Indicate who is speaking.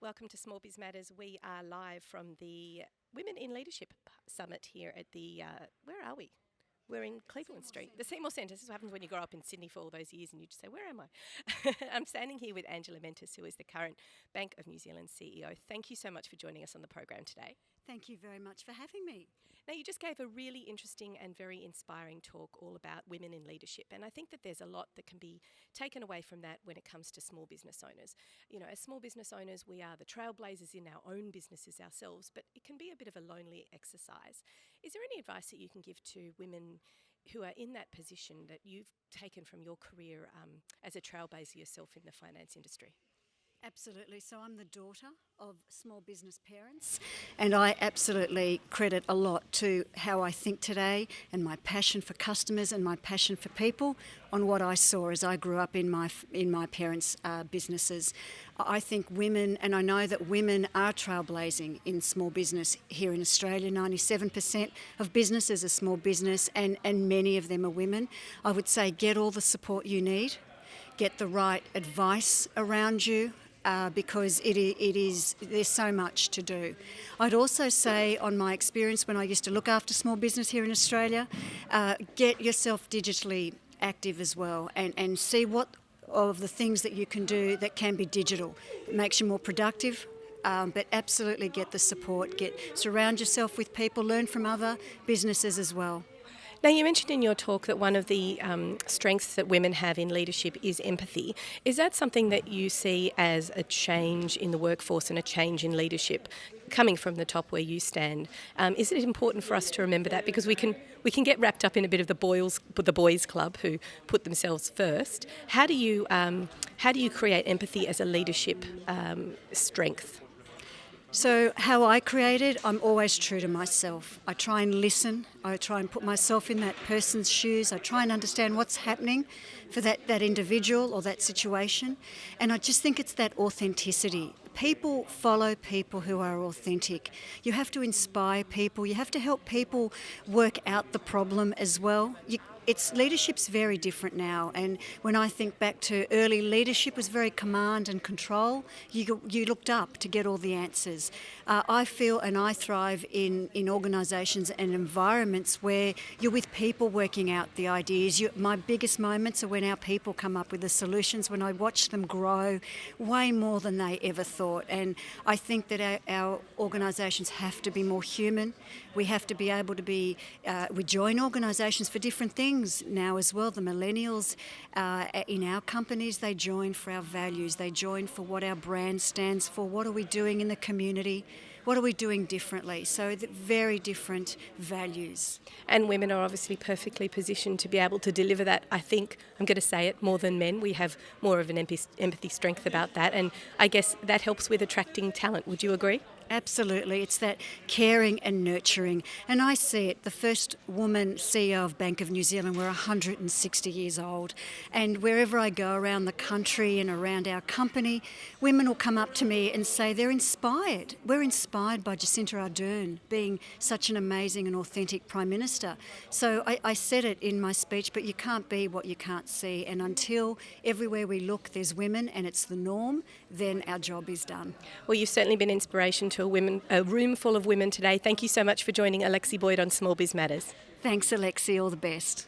Speaker 1: Welcome to Small Biz Matters. We are live from the Women in Leadership Summit here at the, where are we? We're in Cleveland Street, the Seymour Centre. This is what happens when you grow up in Sydney for all those years and you just say, where am I? I'm standing here with Angela Mentis, who is the current Bank of New Zealand CEO. Thank you so much for joining us on the program today.
Speaker 2: Thank you very much for having me.
Speaker 1: Now, you just gave a really interesting and very inspiring talk all about women in leadership, and I think that there's a lot that can be taken away from that when it comes to small business owners. You know, as small business owners, we are the trailblazers in our own businesses ourselves, but it can be a bit of a lonely exercise. Is there any advice that you can give to women who are in that position that you've taken from your career as a trailblazer yourself in the finance industry?
Speaker 2: Absolutely. So I'm the daughter of small business parents, and I absolutely credit a lot to how I think today and my passion for customers and my passion for people on what I saw as I grew up in my parents' businesses. I think women, and I know that women are trailblazing in small business here in Australia. 97% of businesses are small business, and many of them are women. I would say get all the support you need, get the right advice around you, because there's so much to do. I'd also say, on my experience when I used to look after small business here in Australia, get yourself digitally active as well, and see what of the things that you can do that can be digital. It makes you more productive. But absolutely get the support, surround yourself with people, learn from other businesses as well.
Speaker 1: Now, you mentioned in your talk that one of the strengths that women have in leadership is empathy. Is that something that you see as a change in the workforce and a change in leadership coming from the top where you stand? Is it important for us to remember that? Because we can get wrapped up in a bit of the boys club who put themselves first. How do you create empathy as a leadership strength?
Speaker 2: So how I create it, I'm always true to myself. I try and listen. I try and put myself in that person's shoes. I try and understand what's happening for that individual or that situation. And I just think it's that authenticity. People follow people who are authentic. You have to inspire people. You have to help people work out the problem as well. Leadership's very different now, and when I think back to early leadership, was very command and control. You looked up to get all the answers. I feel and I thrive in organisations and environments where you're with people working out the ideas. My biggest moments are when our people come up with the solutions, when I watch them grow way more than they ever thought. And I think that our organisations have to be more human. We have to be able to be, we join organisations for different things now as well. The millennials in our companies, they join for our values. They join for what our brand stands for. What are we doing in the community? What are we doing differently? So very different values.
Speaker 1: And women are obviously perfectly positioned to be able to deliver that. I think, I'm going to say it, more than men. We have more of an empathy strength about that. And I guess that helps with attracting talent. Would you agree?
Speaker 2: Absolutely. It's that caring and nurturing. And I see it. The first woman CEO of Bank of New Zealand, we're 160 years old. And wherever I go around the country and around our company, women will come up to me and say they're inspired. We're inspired by Jacinda Ardern being such an amazing and authentic Prime Minister. So I said it in my speech, but you can't be what you can't see. And until everywhere we look there's women and it's the norm, then our job is done.
Speaker 1: Well, you've certainly been inspiration to a room full of women today. Thank you so much for joining Alexi Boyd on Small Biz Matters.
Speaker 2: Thanks, Alexi. All the best.